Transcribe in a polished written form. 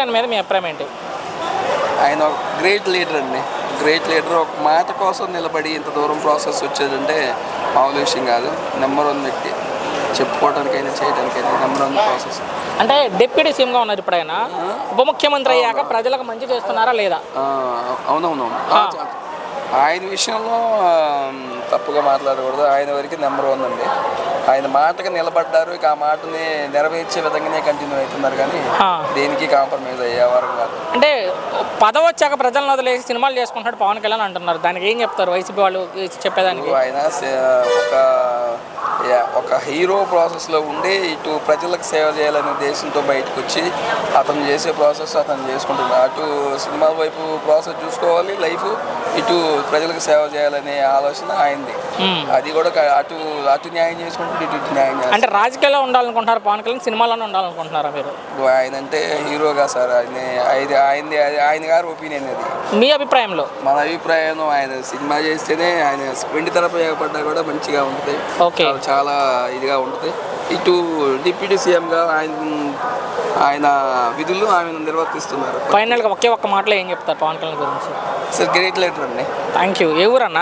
కళ్యాణ్ మీద మీ అభిప్రాయం ఏంటి? ఆయన ఒక గ్రేట్ లీడర్ అండి. Great leader. ఒక మాట కోసం నిలబడి ఇంత దూరం ప్రాసెస్ వచ్చేదంటే మామూలు విషయం కాదు. నెంబర్ 1 వ్యక్తి. చెప్పుకోవడానికైనా చేయడానికైనా నెంబర్ 1 ప్రాసెస్. అంటే డిప్యూటీ సీఎంగా ఉన్నారు ఇప్పుడు ఆయన. ఉప ముఖ్యమంత్రి అయ్యాక ప్రజలకు మంచి చేస్తున్నారా లేదా? అవునవునవును. ఆయన విషయంలో తప్పుగా మాట్లాడకూడదు. ఆయన వరకు నెంబర్ 1 అండి. ఆయన మాటకు నిలబడ్డారు. ఇక ఆ మాటని నెరవేర్చే విధంగానే కంటిన్యూ అవుతున్నారు, కానీ దేనికి కాంప్రమైజ్ అయ్యేవారు కాదు. అంటే పదవి వచ్చాక ప్రజలను వదిలేసి సినిమాలు చేసుకుంటాడు పవన్ కళ్యాణ్ అంటున్నారు. దానికి ఏం చెప్తారు వైసీపీ వాళ్ళు చెప్పేదానికి? ఆయన ఒక హీరో ప్రాసెస్లో ఉండి ఇటు ప్రజలకు సేవ చేయాలనే ఉద్దేశంతో బయటకు వచ్చి అతను చేసే ప్రాసెస్ అతను చేసుకుంటున్నాడు. అటు సినిమా వైపు ప్రాసెస్ చూసుకోవాలి లైఫ్, ఇటు ప్రజలకు సేవ చేయాలనే ఆలోచన ఆయనది. అది కూడా అటు అటు న్యాయం చేసుకుంటే ఇటు న్యాయం చేస్తారు. అంటే రాజకీయాల్లో ఉండాలనుకుంటున్నారు పవన్ కళ్యాణ్, సినిమాలోనే ఉండాలనుకుంటున్నారా మీరు? ఆయన అంటే హీరోగా సార్, ఆయన గారి ఒపీనియన్ అది. మీ అభిప్రాయంలో? మన అభిప్రాయం ఆయన సినిమా చేస్తేనే ఆయన వెండి తెరపై ఉపయోగపడ్డా కూడా మంచిగా ఉంటుంది. ఓకే, చాలా ఇదిగా ఉంటుంది. ఇటు డిప్యూటీ సీఎంగా ఆయన విధులు ఆయన నిర్వర్తిస్తున్నారు. ఫైనల్గా ఒకే ఒక్క మాటలో ఏం చెప్తారు పవన్ కళ్యాణ్ గురించి? సార్ గ్రేట్ లీడర్ అండి. Thank you. ఏ ఊరన్నా?